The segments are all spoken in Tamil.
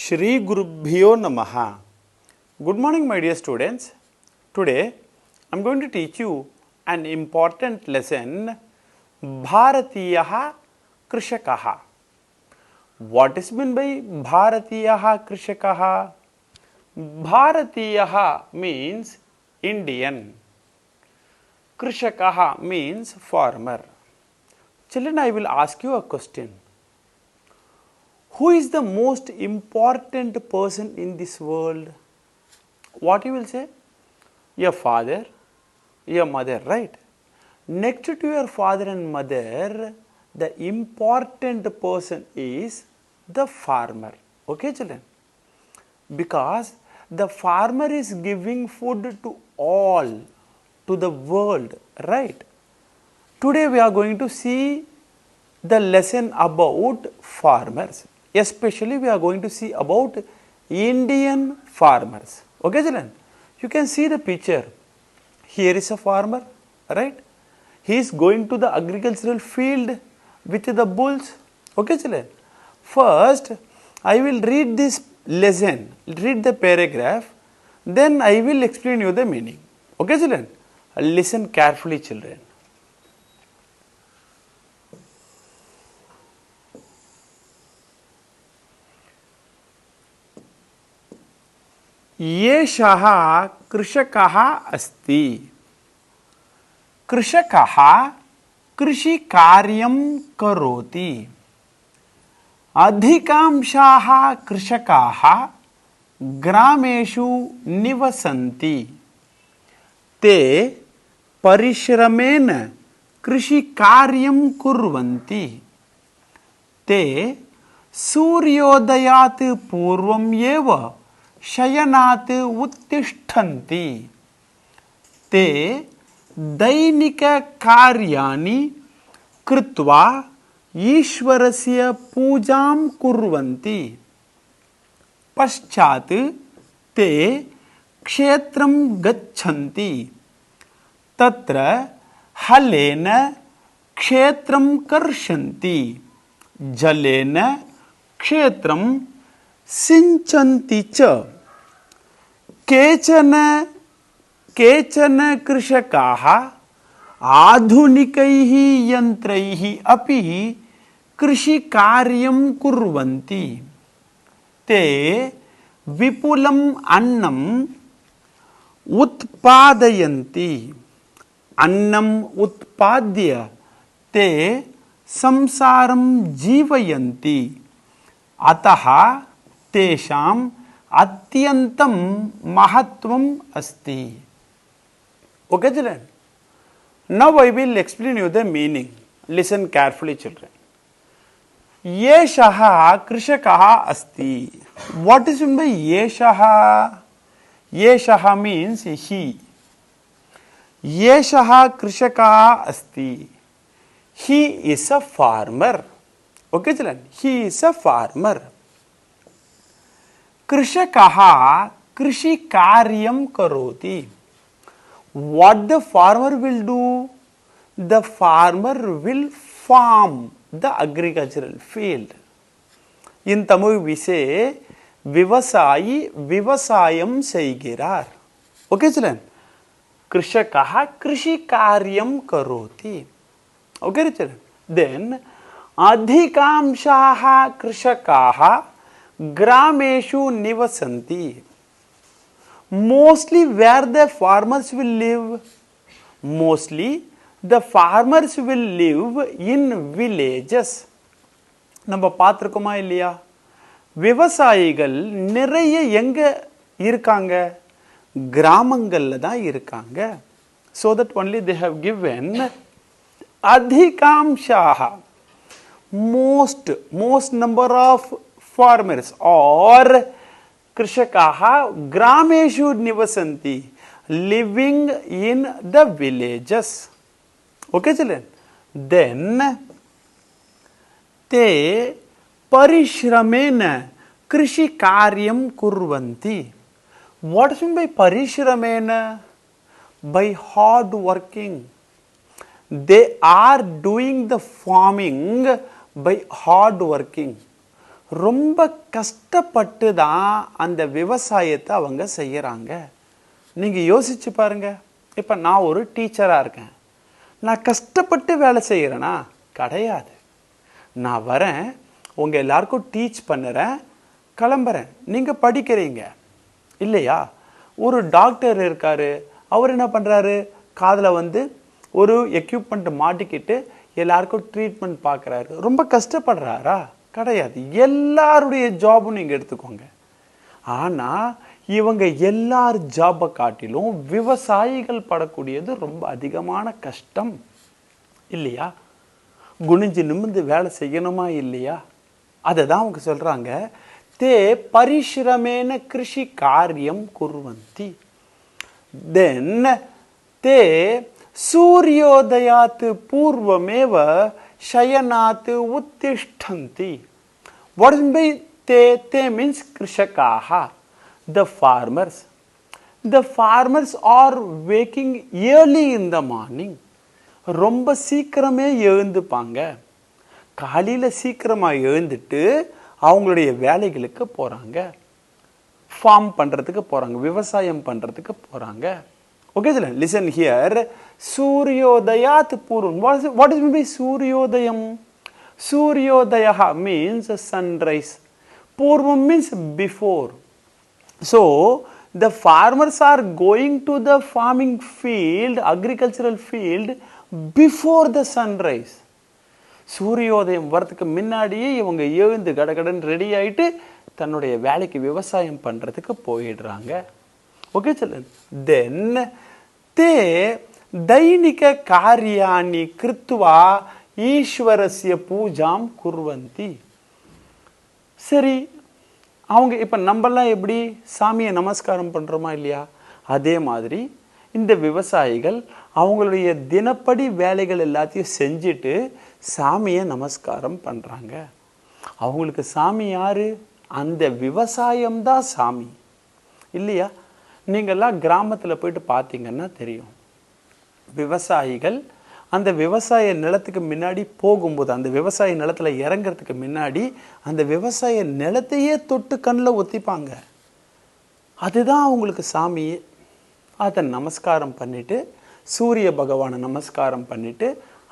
Shri Gurubhyo Namaha. Good morning, my dear students. Today I am going to teach you an important lesson, Bharatiyaha Krishakaha. What is meant by Bharatiyaha Krishakaha? Bharatiyaha means Indian. Krishakaha means farmer. Children, I will ask you a question. Who is the most important person in this world? What you will say? Your father, your mother, right? Next to your father and mother, the important person is the farmer. Okay, children? Because the farmer is giving food to all, to the world, right? Today we are going to see the lesson about farmers. Especially we are going to see about Indian farmers. Okay, children? You can see the picture. Here is a farmer, right? He is going to the agricultural field with the bulls. Okay, children? First, I will read this lesson, read the paragraph, then I will explain you the meaning. Okay, children? Listen carefully, children. येषः कृषकः अस्ति। कृषकः कृषिकार्यं करोति। अधिकांशाः कृषकाः ग्रामेषु निवसन्ति। ते परिश्रमेण कृषिकार्यं कुर्वन्ति। ते सूर्योदयात् पूर्वम् एव शयनात् उत्तिष्ठन्ति। ते दैनिककार्याणि कृत्वा ईश्वरस्य पूजां कुर्वन्ति। पश्चात् ते क्षेत्रं गच्छन्ति। तत्र हलेन क्षेत्रं कर्षन्ति। जलेन क्षेत्रं सिञ्चन्ति च। केचन कृषकाः आधुनिकैः यन्त्रैः अपि कृषिकार्यं कुर्वन्ति। ते विपुलम् अन्नम् उत्पादयन्ति। अन्नम् उत्पाद्य ते संसारं जीवयन्ति। अतः तेषाम् अत्यन्तं महत्वम् अस्ति. Okay, children? Now I will explain you the meaning. Listen carefully, children. येषः कृषकः अस्ति. What is meant by येषः? येषः means he. येषः कृषकः अस्ति. He is a farmer. Okay, children? He is a farmer. कृषकः कृषि कार्यं करोति. What the farmer will do? The farmer will farm the agricultural field. In Tamil we say விவசாயி விவசாயம் செய்கிறார். Okay, children? कृषकः कृषि कार्यं करोति. Okay, children? Then अधिकांशाः कृषकाः ग्रामेषु निवसन्ति. Mostly where the farmers will live? Mostly the farmers will live in villages. நம்ம பார்த்திருக்கோமா இல்லையா? விவசாயிகள் நிறைய எங்க இருக்காங்க? கிராமங்கள்ல தான் இருக்காங்க. So that only they have given अधिकांशाः. Most number of farmers or कृषकाः ग्रामेषु निवसन्ति, living in the villages. Okay, children? Then ते परिश्रमेण कृषि कार्यं कुर्वन्ति. What is meant by परिश्रमेण? By hard working. They are doing the farming by hard working. ரொம்ப கஷ்டப்பட்டு தான் அந்த விவசாயத்தை அவங்க செய்கிறாங்க. நீங்கள் யோசிச்சு பாருங்க. இப்போ நான் ஒரு டீச்சராக இருக்கேன். நான் கஷ்டப்பட்டு வேலை செய்கிறேனா? கிடையாது. நான் வரேன், உங்கள் எல்லாருக்கும் டீச் பண்ணுறேன், கிளம்புறேன், நீங்கள் படிக்கிறீங்க இல்லையா? ஒரு டாக்டர் இருக்கார், அவர் என்ன பண்ணுறாரு, காதில் வந்து ஒரு எக்யூப்மெண்ட் மாட்டிக்கிட்டு எல்லாருக்கும் ட்ரீட்மெண்ட் பார்க்குறாரு. ரொம்ப கஷ்டப்படுறாரா? கிடையாது. எல்லாருடைய ஜாபும் நீங்கள் எடுத்துக்கோங்க. ஆனால் இவங்க எல்லார் ஜாபை காட்டிலும் விவசாயிகள் படக்கூடியது ரொம்ப அதிகமான கஷ்டம் இல்லையா? குனிஞ்சு நிமிர்ந்து வேலை செய்யணுமா இல்லையா? அதை தான் அவங்க சொல்கிறாங்க, தே பரிஷ்ரமேன கிருஷி காரியம் குர்வந்தி. தென் தே சூரியோதயாத் பூர்வமேவ शयनात् उत्तिष्ठन्ति. What is by te means krishakaha, the farmers. The farmers are waking early in the morning. ரொம்ப சீக்கிரமே எழுந்துப்பாங்க. காலையில் சீக்கிரமாக எழுந்துட்டு அவங்களுடைய வேலைகளுக்கு போகிறாங்க, ஃபார்ம் பண்ணுறதுக்கு போகிறாங்க, விவசாயம் பண்ணுறதுக்கு போகிறாங்க. Okay, listen here. Suryodayat purvam. What is meant by Suryodayam? Suryodaya means sunrise. Purvam means before. So, the farmers are going to the farming field, agricultural field, before the sunrise. சூரியோதயம் வரத்துக்கு முன்னாடியே இவங்க எழுந்து கடகடன் ரெடி ஆகிட்டு தன்னுடைய வேலைக்கு விவசாயம் பண்ணுறதுக்கு போயிடுறாங்க. Okay children. தென் தே தைனிக காரியாணி கிருத்வா ஈஸ்வரஸ்ய பூஜாம் குர்வந்தி. சரி, அவங்க இப்போ நம்மலாம் எப்படி சாமியை நமஸ்காரம் பண்ணுறோமா இல்லையா? அதே மாதிரி இந்த விவசாயிகள் அவங்களுடைய தினப்படி வேலைகள் எல்லாத்தையும் செஞ்சுட்டு சாமியை நமஸ்காரம் பண்ணுறாங்க. அவங்களுக்கு சாமி யாரு? அந்த விவசாயம்தான் சாமி இல்லையா? நீங்கள்லாம் கிராமத்தில் போயிட்டு பார்த்தீங்கன்னா தெரியும், விவசாயிகள் அந்த விவசாய நிலத்துக்கு முன்னாடி போகும்போது, அந்த விவசாய நிலத்தில் இறங்கிறதுக்கு முன்னாடி அந்த விவசாய நிலத்தையே தொட்டு கண்ணில் ஒத்திப்பாங்க. அதுதான் அவங்களுக்கு சாமியே. அதை நமஸ்காரம் பண்ணிவிட்டு சூரிய பகவானை நமஸ்காரம் பண்ணிவிட்டு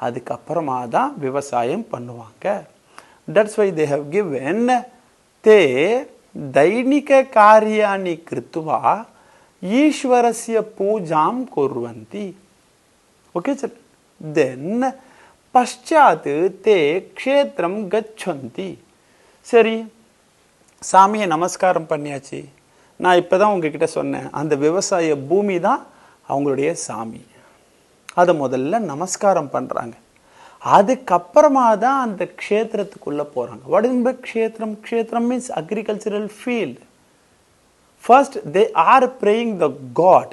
அதுக்கப்புறமா தான் விவசாயம் பண்ணுவாங்க. That's why they have given தே தைனிக காரியாணி கிருத்வா ஈஸ்வரஸ்ய பூஜாம் குர்வந்தி. Okay sir. தென் பశ్చాத் தே க்ஷேத்ரம் கச்சந்தி. சரி, சாமியை நமஸ்காரம் பண்ணியாச்சு. நான் இப்போ தான் உங்ககிட்ட சொன்னேன், அந்த விவசாய பூமி தான் அவங்களுடைய சாமி. அதை முதல்ல நமஸ்காரம் பண்ணுறாங்க. அதுக்கப்புறமா தான் அந்த க்ஷேத்திரத்துக்குள்ளே போகிறாங்க. வாட் இஸ் பை க்ஷேத்திரம்? க்ஷேத்திரம் means agricultural field. First, they are praying the God,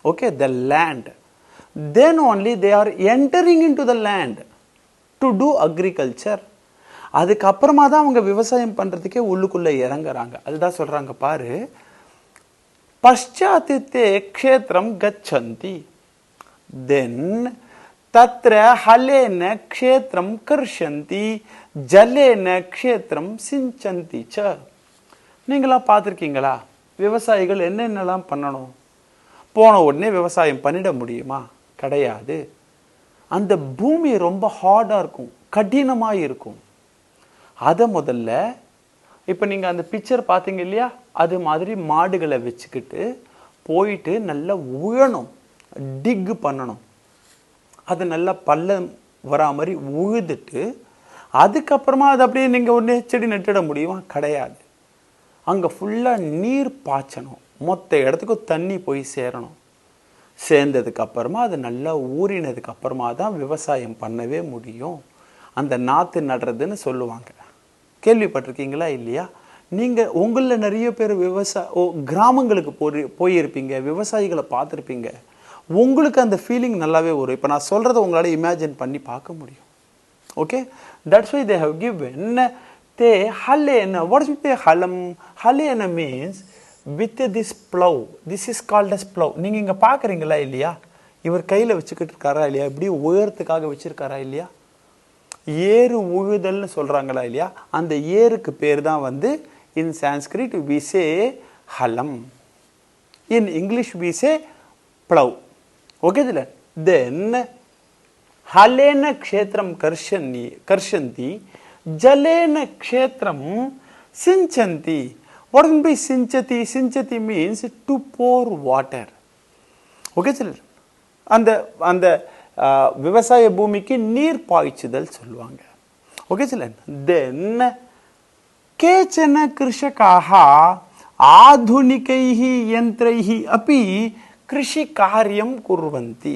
okay, the land. Then only they are entering into the land to do agriculture. அதுக்கப்புறமா தான் அவங்க விவசாயம் பண்ணுறதுக்கே உள்ளுக்குள்ளே இறங்குறாங்க. அதுதான் சொல்கிறாங்க பாரு, பశ్చాத் தே க்ஷேத்ரம் கச்சந்தி. தென் தத்ர ஹலேன க்ஷேத்ரம் கர்ஷந்தி ஜலேன க்ஷேத்ரம் சிஞ்சந்தி ச. நீங்களாம் பார்த்துருக்கீங்களா விவசாயிகள் என்னென்னலாம் பண்ணணும்? போன உடனே விவசாயம் பண்ணிட முடியுமா? கிடையாது. அந்த பூமி ரொம்ப ஹார்டாக இருக்கும், கடினமாக இருக்கும். அதை முதல்ல இப்போ நீங்கள் அந்த பிக்சர் பார்த்தீங்க இல்லையா, அது மாதிரி மாடுகளை வச்சுக்கிட்டு போயிட்டு நல்லா உழணும், டிக் பண்ணணும். அது நல்லா பள்ளம் வரா மாதிரி உழுதுட்டு அதுக்கப்புறமா அது அப்படியே நீங்கள் ஒன்று செடி நட்டுட முடியுமா? கிடையாது. அங்கே ஃபுல்லாக நீர் பாய்ச்சணும், மொத்த இடத்துக்கும் தண்ணி போய் சேரணும். சேர்ந்ததுக்கு அப்புறமா அது நல்லா ஊறினதுக்கு அப்புறமா தான் விவசாயம் பண்ணவே முடியும். அந்த நாற்று நடுறதுன்னு சொல்லுவாங்க. கேள்விப்பட்டிருக்கீங்களா இல்லையா? நீங்கள் உங்களில் நிறைய பேர் கிராமங்களுக்கு போயிருப்பீங்க, விவசாயிகளை பார்த்துருப்பீங்க. உங்களுக்கு அந்த ஃபீலிங் நல்லாவே வரும். இப்போ நான் சொல்கிறத உங்களால் இமேஜின் பண்ணி பார்க்க முடியும். Okay, that's why they have given they halena. What is the halam? Halena means with this plow. This is called as plow. நீங்கள் இங்கே பார்க்குறீங்களா இல்லையா? இவர் கையில் வச்சுக்கிட்டு இருக்காரா இல்லையா? இப்படி உயரத்துக்காக வச்சுருக்காரா இல்லையா? ஏறு உழுதல்னு சொல்கிறாங்களா இல்லையா, அந்த ஏருக்கு பேர் தான் வந்து இன் Sanskrit we say halam, in English we say plow. Okay children, then halena kshetram karshanti jalena kshetram sinchanti. What will be sinchati? Sinchati means to pour water. Okay children, அந்த விவசாய பூமிக்கு நீர் பாய்ச்சுதல் சொல்லுவாங்க. ஓகே சிலன். தென் கேச்சன கிருஷகாः ஆதுனிகைः யந்திரைः अपि कृषि कार्यं कुर्वन्ति.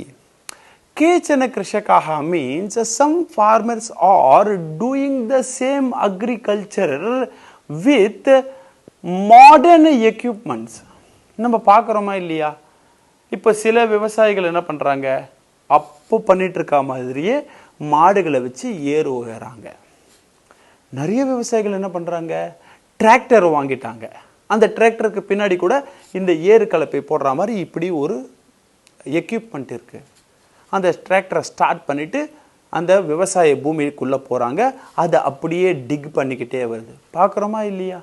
केचन कृषकाः means some farmers are doing the same agriculture with modern equipments. நம்ம பார்க்குறோமா இல்லையா, இப்போ சில விவசாயிகள் என்ன பண்ணுறாங்க, அப்போ பண்ணிட்டு இருக்க மாதிரியே மாடுகளை வச்சு ஏறு உயராங்க. நிறைய விவசாயிகள் என்ன பண்ணுறாங்க, டிராக்டர் வாங்கிட்டாங்க. அந்த டிராக்டருக்கு பின்னாடி கூட இந்த ஏறு கலப்பை போடுற மாதிரி இப்படி ஒரு எக்யூப்மெண்ட் இருக்குது. அந்த டிராக்டரை ஸ்டார்ட் பண்ணிவிட்டு அந்த விவசாய பூமிக்குள்ளே போகிறாங்க. அதை அப்படியே டிக் பண்ணிக்கிட்டே வருது. பார்க்குறோமா இல்லையா?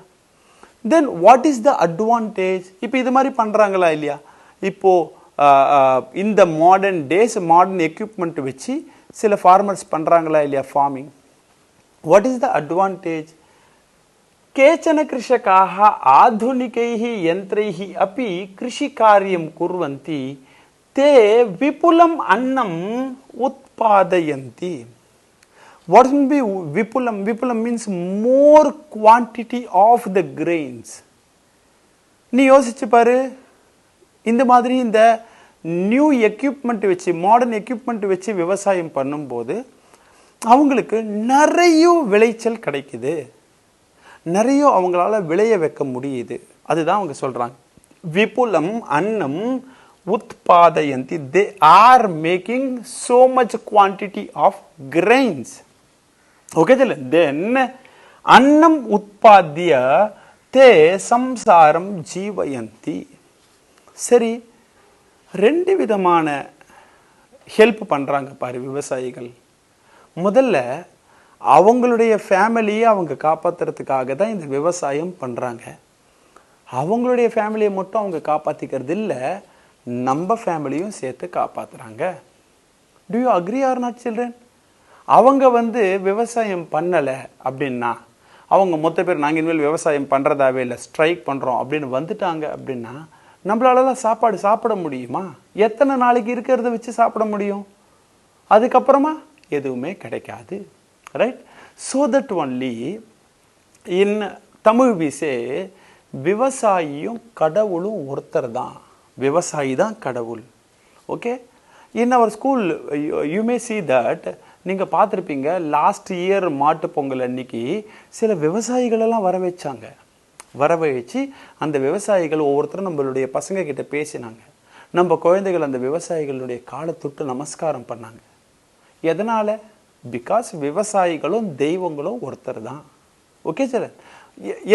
Then what is the advantage? இப்போ இது மாதிரி பண்ணுறாங்களா இல்லையா? இப்போது இந்த மாடர்ன் டேஸ் மாடர்ன் எக்யூப்மெண்ட் வச்சு சில ஃபார்மர்ஸ் பண்ணுறாங்களா இல்லையா farming? What is the advantage? கேச்சன கிருஷகாः ஆதுனிகைः யந்திரைः अपि कृषि कार्यं कुर्वन्ति ते विपुलम् अन्नम् उत्पादयन्ति. What will be vipulam? Vipulam means more quantity of the grains. நீ யோசிச்சு பாரு, இந்த மாதிரி இந்த நியூ எக்யூப்மெண்ட் வச்சு மாடர்ன் எக்யூப்மெண்ட் வச்சு விவசாயம் பண்ணும்போது அவங்களுக்கு நிறைய விளைச்சல் கிடைக்குது, நிறைய அவங்களால விளைய வைக்க முடியுது. அதுதான் அவங்க சொல்றாங்க விபுலம் அன்னம் உத்பாதயந்தி. They are making so much quantity of grains. Okay then அன்னம் உத்பாத்திய தே சம்சாரம் ஜீவயந்தி. சரி, ரெண்டு விதமான ஹெல்ப் பண்ணுறாங்க பாரு விவசாயிகள். முதல்ல அவங்களுடைய ஃபேமிலியை அவங்க காப்பாற்றுறதுக்காக தான் இந்த விவசாயம் பண்ணுறாங்க. அவங்களுடைய ஃபேமிலியை மட்டும் அவங்க காப்பாற்றிக்கிறது இல்லை, நம்ம ஃபேமிலியும் சேர்த்து காப்பாற்றுறாங்க. Do you agree are not children? அவங்க வந்து விவசாயம் பண்ணலை அப்படின்னா, அவங்க மொத்த பேர் நாங்கள் இனிமேல் விவசாயம் பண்ணுறதாவே இல்லை, ஸ்ட்ரைக் பண்ணுறோம் அப்படின்னு வந்துட்டாங்க அப்படின்னா நம்மளாலலாம் சாப்பாடு சாப்பிட முடியுமா? எத்தனை நாளைக்கு இருக்கிறத வச்சு சாப்பிட முடியும்? அதுக்கப்புறமா எதுவுமே கிடைக்காது. Right? So that only in Tamil we say விவசாயியும் கடவுளும் ஒருத்தர் தான். விவசாயி தான் கடவுள். Okay, in our school you may see that. நீங்கள் பார்த்துருப்பீங்க, லாஸ்ட் இயர் மாட்டு பொங்கல் அன்னைக்கு சில விவசாயிகளெல்லாம் வர வச்சாங்க. வர வச்சு அந்த விவசாயிகள் ஒவ்வொருத்தரும் நம்மளுடைய பசங்க கிட்ட பேசினாங்க. நம்ம குழந்தைகள் அந்த விவசாயிகளுடைய காலை தொட்டு நமஸ்காரம் பண்ணாங்க. எதனால்? பிகாஸ் விவசாயிகளும் தெய்வங்களும் ஒருத்தர் தான். ஓகே சார்,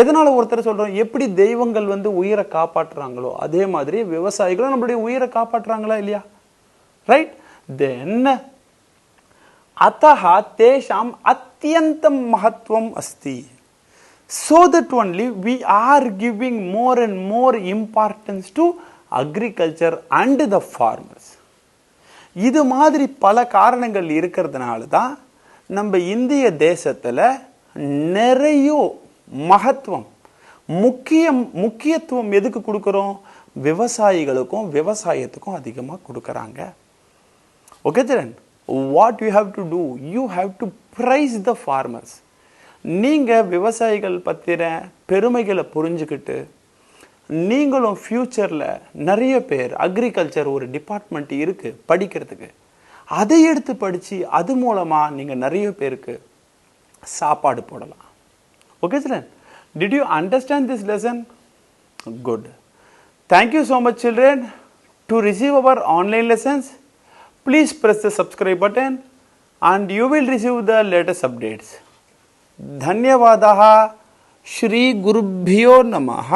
எதனால் ஒருத்தர் சொல்கிறோம்? எப்படி தெய்வங்கள் வந்து உயிரை காப்பாற்றுறாங்களோ அதே மாதிரி விவசாயிகளும் நம்மளுடைய உயிரை காப்பாற்றுறாங்களா இல்லையா? ரைட்? தென் அத்தஹ தேஷாம் அத்யந்தம் மகத்துவம் அஸ்தி. So that only we are giving more and more importance to agriculture and the farmers. இது மாதிரி பல காரணங்கள் இருக்கிறதுனால தான் நம்ம இந்திய தேசத்தில் நிறைய மகத்துவம் முக்கியத்துவம் எதுக்கு கொடுக்குறோம்? விவசாயிகளுக்கும் விவசாயத்துக்கும் அதிகமாக கொடுக்குறாங்க. Okay then what you have to do? You have to praise the farmers. நீங்கள் விவசாயிகள் பற்றின பெருமைகளை புரிஞ்சுக்கிட்டு நீங்களும் ஃப்யூச்சரில் நிறைய பேர் அக்ரிகல்ச்சர் ஒரு டிபார்ட்மெண்ட் இருக்குது படிக்கிறதுக்கு, அதை எடுத்து படித்து அது மூலமாக நீங்கள் நிறைய பேருக்கு சாப்பாடு போடலாம். Okay children, did you understand this lesson? Good. Thank you so much children. To receive our online lessons please press the subscribe button and you will receive the latest updates. धन्यवादः. श्री गुरुभ्यो नमः.